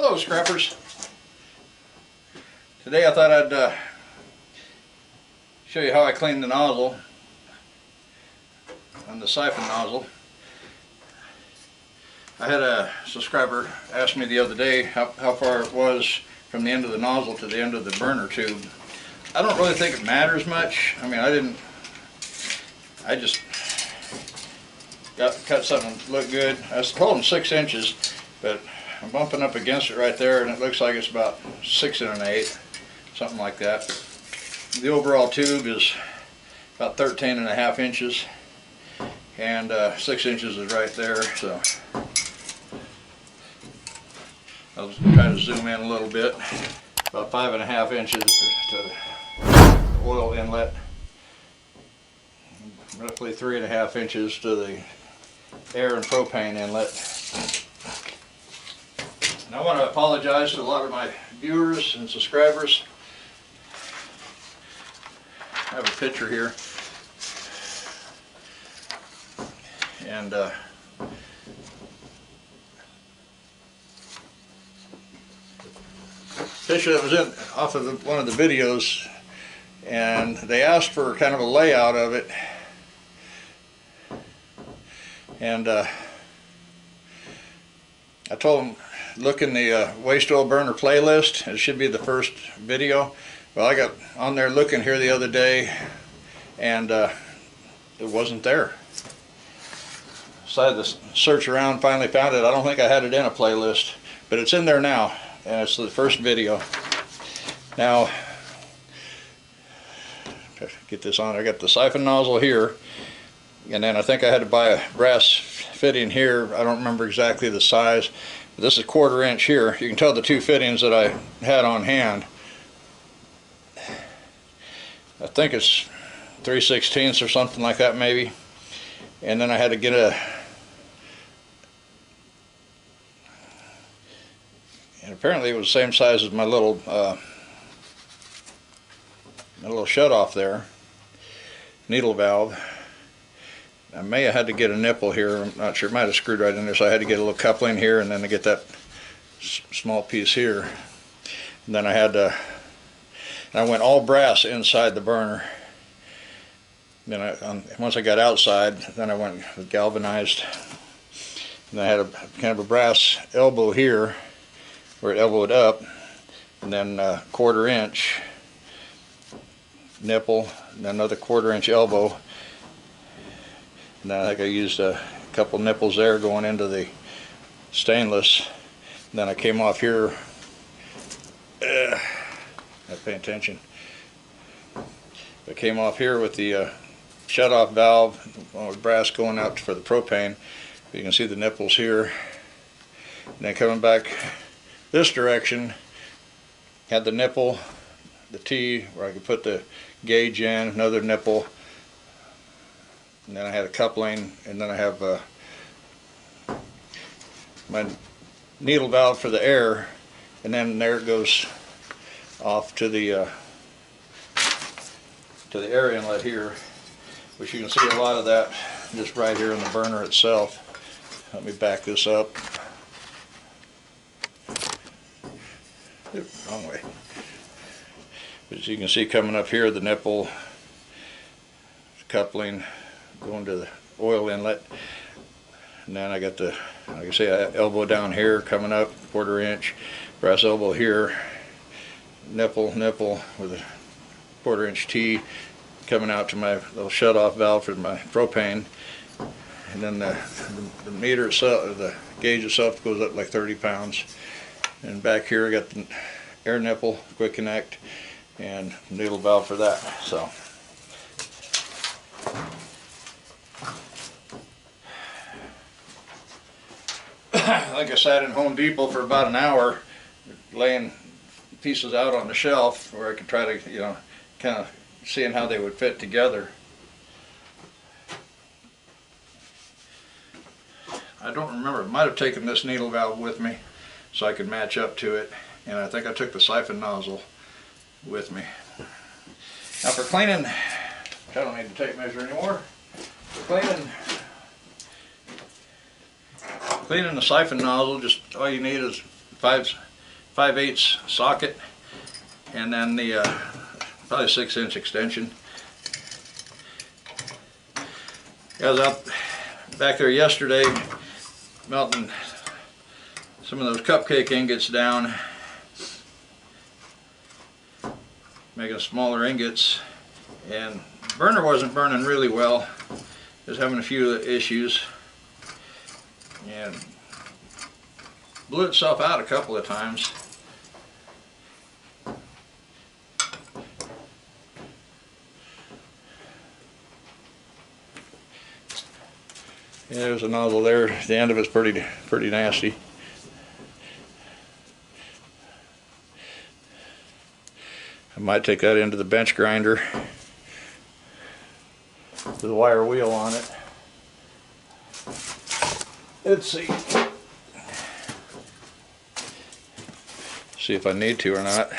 Hello scrappers. Today I thought I'd show you how I clean the nozzle on the siphon nozzle. I had a subscriber ask me the other day how far it was from the end of the nozzle to the end of the burner tube. I don't really think it matters much. I mean, I just cut something that looked good. I was holding 6 inches, but I'm bumping up against it right there, and it looks like it's about 6 1/8, something like that. The overall tube is about 13.5 inches, and 6 inches is right there. So I'll try to zoom in a little bit. About 5.5 inches to the oil inlet, roughly 3.5 inches to the air and propane inlet. And I want to apologize to a lot of my viewers and subscribers. I have a picture here, and picture that was in off of one of the videos, and they asked for kind of a layout of it, and I told them look in the waste oil burner playlist. It should be the first video. Well, I got on there looking here the other day, and it wasn't there. So I had to search around, finally found it. I don't think I had it in a playlist, but it's in there now, and it's the first video. Now, get this on. I got the siphon nozzle here, and then I think I had to buy a brass fitting here. I don't remember exactly the size. This is 1/4 inch here. You can tell the 2 fittings that I had on hand. I think it's 3/16 or something like that maybe. And then I had to get and apparently it was the same size as my little shut-off there, needle valve. I may have had to get a nipple here. I'm not sure. It might have screwed right in there, so I had to get a little coupling here, and then to get that small piece here. And then I had to. And I went all brass inside the burner. Then once I got outside, then I went with galvanized. And I had a kind of a brass elbow here, where it elbowed up, and then 1/4 inch nipple, and another 1/4 inch elbow. And then I think I used a couple nipples there going into the stainless. And then I came off here. Not paying attention. I came off here with the shut-off valve with brass going out for the propane. You can see the nipples here. And then coming back this direction, had the nipple, the T where I could put the gauge in, another nipple. And then I had a coupling, and then I have my needle valve for the air, and then there it goes off to the air inlet here, which you can see a lot of that just right here in the burner itself. Let me back this up. Oops, wrong way. But as you can see coming up here, the nipple, coupling, going to the oil inlet, and then I got the, like I say, elbow down here coming up, 1/4 inch, brass elbow here, nipple with a 1/4 inch T coming out to my little shut-off valve for my propane, and then the meter itself, the gauge itself goes up like 30 pounds, and back here I got the air nipple, quick connect, and needle valve for that. So. I think I sat in Home Depot for about an hour laying pieces out on the shelf where I could try to, you know, kind of seeing how they would fit together. I don't remember. I might have taken this needle valve with me so I could match up to it, and I think I took the siphon nozzle with me. Now for cleaning, I don't need the tape measure anymore. For cleaning the siphon nozzle, just all you need is 5 5/8 socket, and then the probably 6-inch extension. I was out back there yesterday melting some of those cupcake ingots down, making smaller ingots, and the burner wasn't burning really well. It was having a few issues and blew itself out a couple of times. Yeah, there's a nozzle there. The end of it's pretty nasty. I might take that into the bench grinder. There's a wire wheel on it. Let's see. See if I need to or not.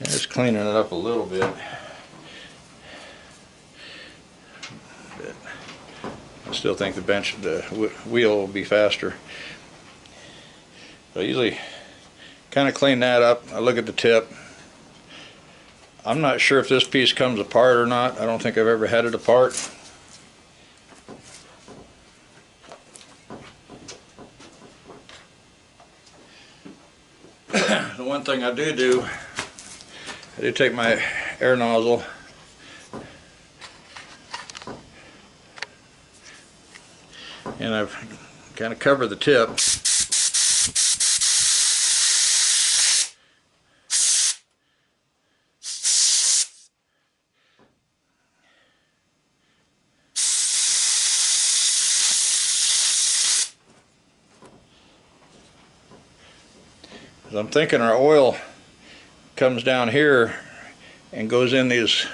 Just cleaning it up a little bit. But I still think the wheel will be faster. So I usually kind of clean that up. I look at the tip. I'm not sure if this piece comes apart or not. I don't think I've ever had it apart. The one thing I do take my air nozzle and I've kind of covered the tip. I'm thinking our oil comes down here and goes in these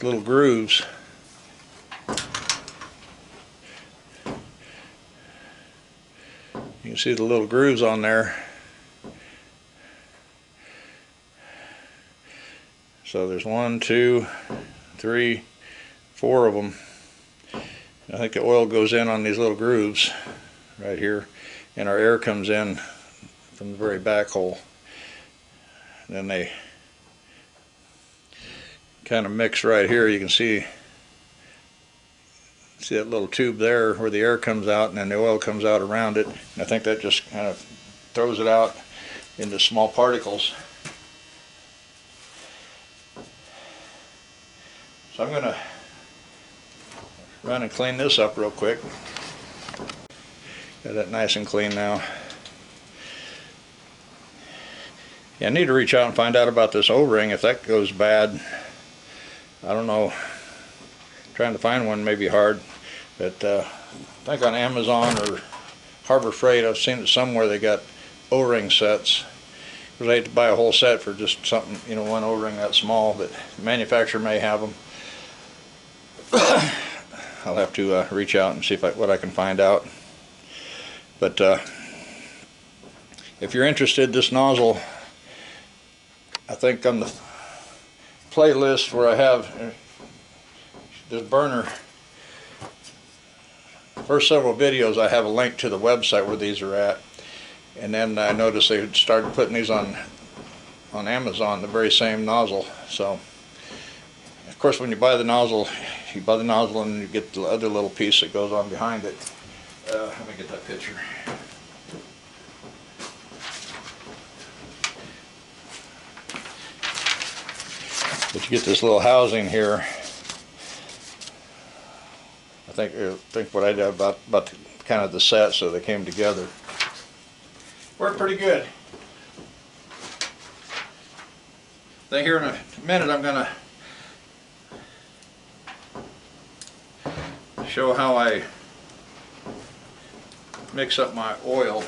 little grooves. You can see the little grooves on there. So there's 1, 2, 3, 4 of them. I think the oil goes in on these little grooves right here, and our air comes in from the very back hole. And then they kind of mix right here. You can see that little tube there where the air comes out, and then the oil comes out around it. And I think that just kind of throws it out into small particles. So I'm going to run and clean this up real quick. Got that nice and clean now. Yeah, I need to reach out and find out about this O-ring. If that goes bad, I don't know. Trying to find one may be hard, but I think on Amazon or Harbor Freight I've seen it somewhere. They got O-ring sets. Because I hate to buy a whole set for just something, you know, one O-ring that small, but the manufacturer may have them. I'll have to reach out and see what I can find out. But if you're interested, this nozzle, I think on the playlist where I have this burner, first several videos I have a link to the website where these are at, and then I noticed they had started putting these on Amazon, the very same nozzle. So of course when you buy the nozzle and you get the other little piece that goes on behind it. Let me get that picture. But you get this little housing here. I think what I did about kind of the set, so they came together. Worked pretty good. Then here in a minute I'm gonna show how I mix up my oil.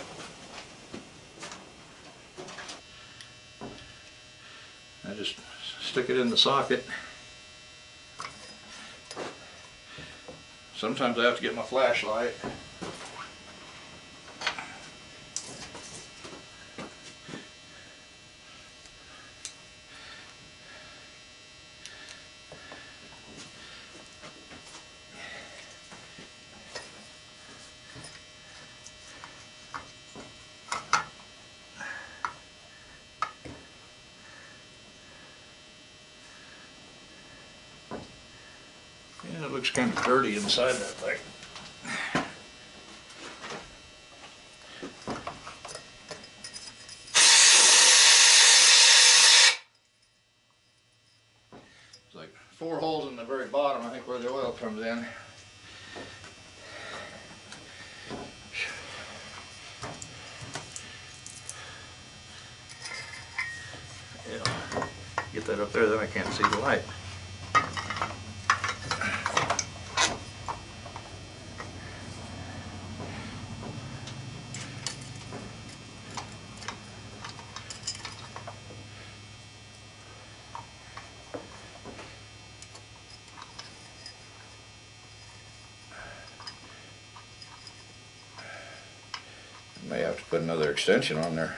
I just stick it in the socket. Sometimes I have to get my flashlight. Yeah, it looks kind of dirty inside that thing. It's like 4 holes in the very bottom, I think, where the oil comes in. Yeah, get that up there, then I can't see the light. May have to put another extension on there.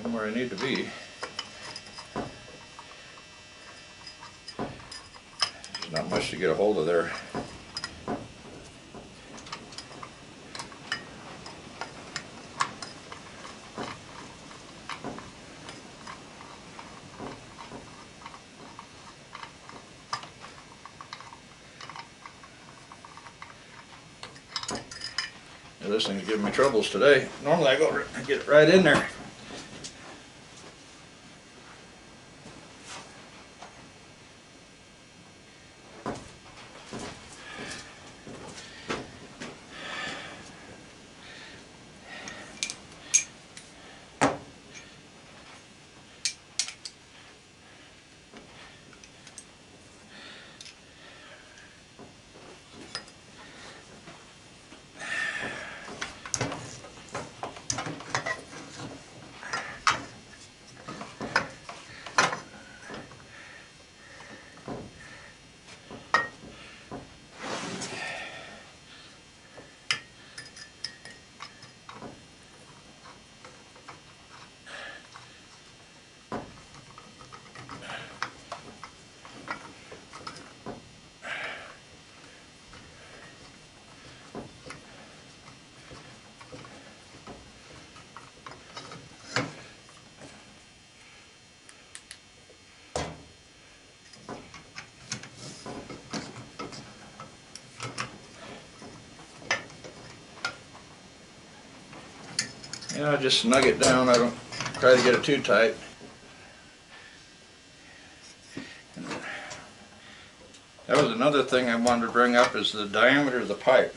I'm where I need to be. There's not much to get a hold of there. This thing's giving me troubles today. Normally I go get it right in there. Yeah, I just snug it down. I don't try to get it too tight. That was another thing I wanted to bring up, is the diameter of the pipe.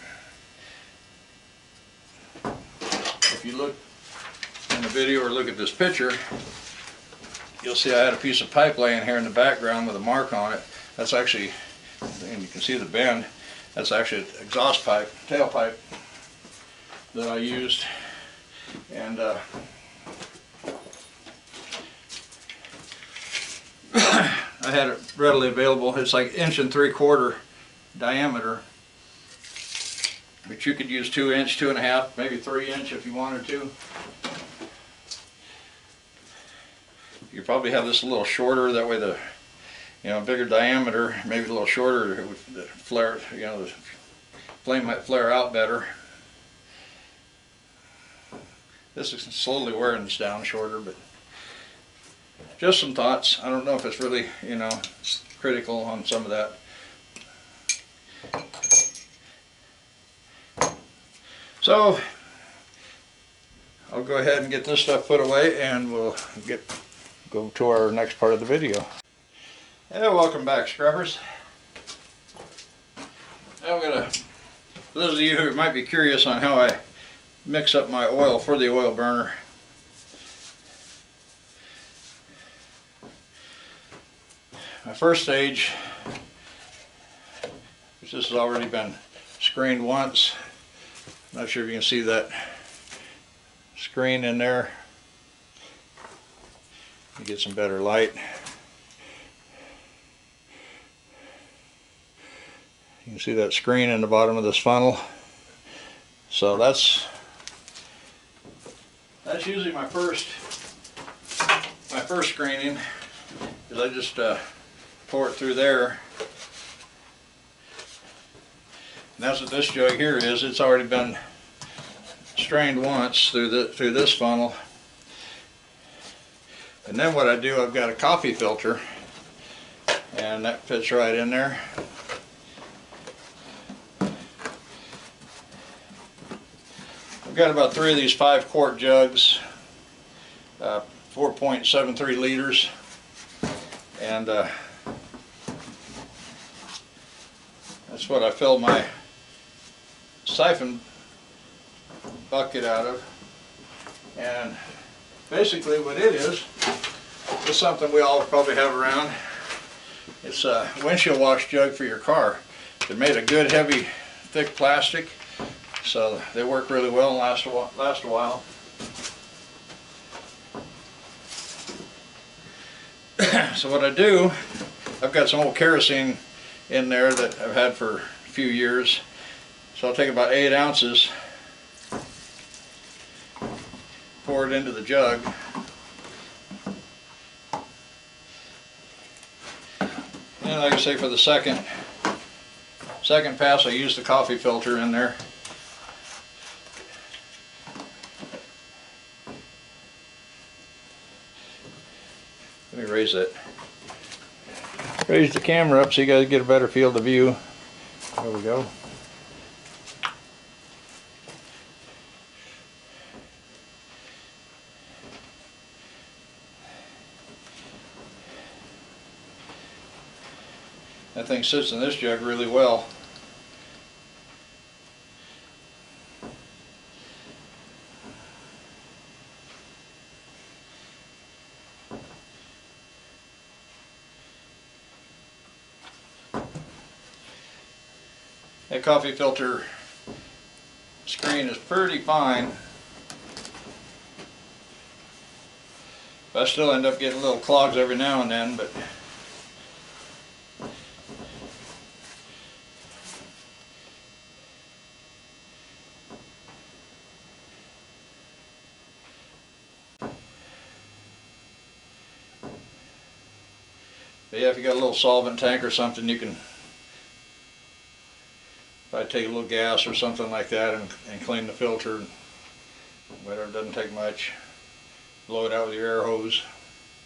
If you look in the video or look at this picture, you'll see I had a piece of pipe laying here in the background with a mark on it. That's actually, and you can see the bend, that's actually an exhaust pipe, tailpipe that I used. And I had it readily available. It's like 1 3/4 inch diameter, but you could use 2 inch, 2.5, maybe 3 inch if you wanted to. You probably have this a little shorter, that way the, bigger diameter, maybe a little shorter, it would flare, the flame might flare out better. This is slowly wearing this down shorter, but just some thoughts. I don't know if it's really, critical on some of that. So I'll go ahead and get this stuff put away, and we'll go to our next part of the video. Yeah, welcome back, scrubbers. I'm gonna, for those of you who might be curious on how I mix up my oil for the oil burner. My first stage, which this has already been screened once. Not sure if you can see that screen in there. You get some better light. You can see that screen in the bottom of this funnel. So that's usually my first screening, is I just pour it through there. And that's what this jug here is. It's already been strained once through this funnel. And then what I do, I've got a coffee filter, and that fits right in there. I've got about 3 of these 5-quart jugs, 4.73 liters, and that's what I fill my siphon bucket out of. And basically what it is something we all probably have around. It's a windshield wash jug for your car. They're made of good, heavy, thick plastic, so they work really well and last a while. So what I do, I've got some old kerosene in there that I've had for a few years. So I'll take about 8 ounces, pour it into the jug, and like I say, for the second pass I use the coffee filter in there. Let me raise the camera up so you guys get a better field of view. There we go. That thing sits in this jug really well. That coffee filter screen is pretty fine, but I still end up getting little clogs every now and then. But yeah, if you got a little solvent tank or something, you can, if I take a little gas or something like that and clean the filter, whatever, it doesn't take much. Blow it out with your air hose.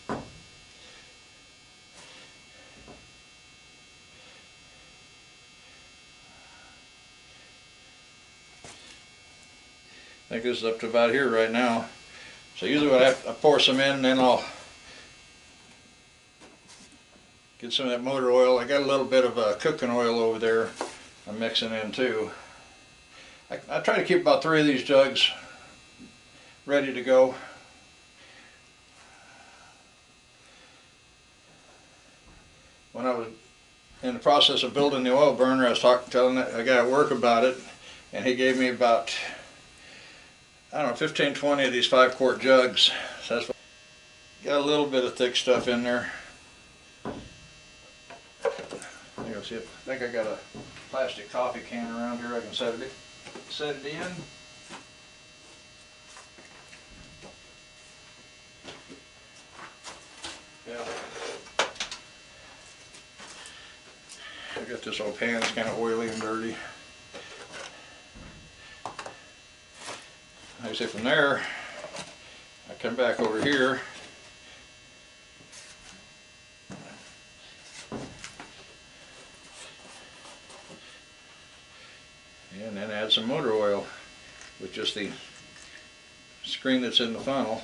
I think this is up to about here right now. So usually I pour some in, and then I'll get some of that motor oil. I got a little bit of cooking oil over there I'm mixing in too. I try to keep about 3 of these jugs ready to go. When I was in the process of building the oil burner, I was telling a guy at work about it, and he gave me about, I don't know, 15, 20 of these 5-quart jugs. So that's what, got a little bit of thick stuff in there. See it. I think I got a plastic coffee can around here I can set it in. Yeah. I got this old pan that's kind of oily and dirty. Like I say, from there I come back over here. And then add some motor oil with just the screen that's in the funnel.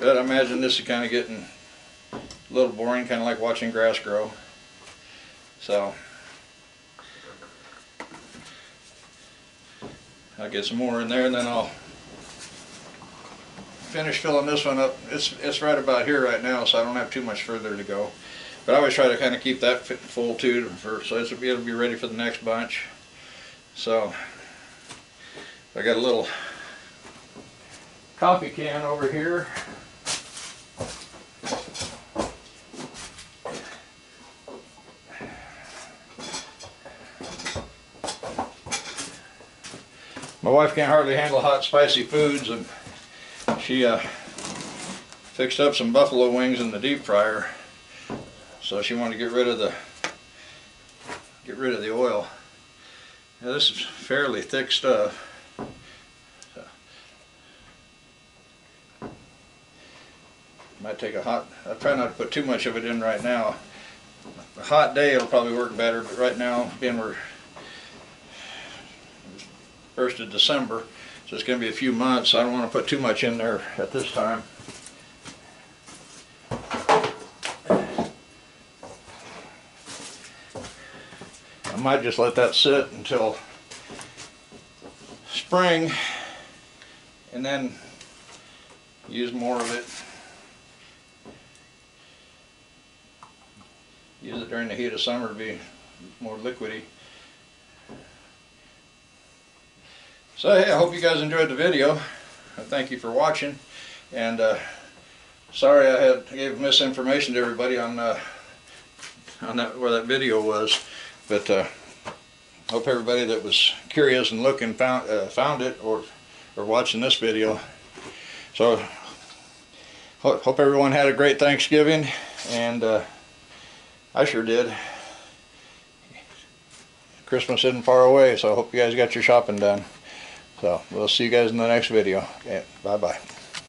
But I imagine this is kind of getting a little boring, kind of like watching grass grow. So I'll get some more in there, and then I'll finish filling this one up. It's right about here right now, so I don't have too much further to go. But I always try to kind of keep that full too, so it'll be ready for the next bunch. So I got a little coffee can over here. My wife can't hardly handle hot, spicy foods, and she fixed up some buffalo wings in the deep fryer. So she wanted to get rid of rid of the oil. Now this is fairly thick stuff. So, might take a hot, I try not to put too much of it in right now. A hot day it'll probably work better, but right now, being we're 1st of December, so it's going to be a few months. I don't want to put too much in there at this time. I might just let that sit until spring and then use more of it. Use it during the heat of summer to be more liquidy. So hey, I hope you guys enjoyed the video. Thank you for watching, and sorry I gave misinformation to everybody on that where that video was, but hope everybody that was curious and looking found it, or watching this video. So hope everyone had a great Thanksgiving, and I sure did. Christmas isn't far away, so I hope you guys got your shopping done. So we'll see you guys in the next video. Okay, bye-bye.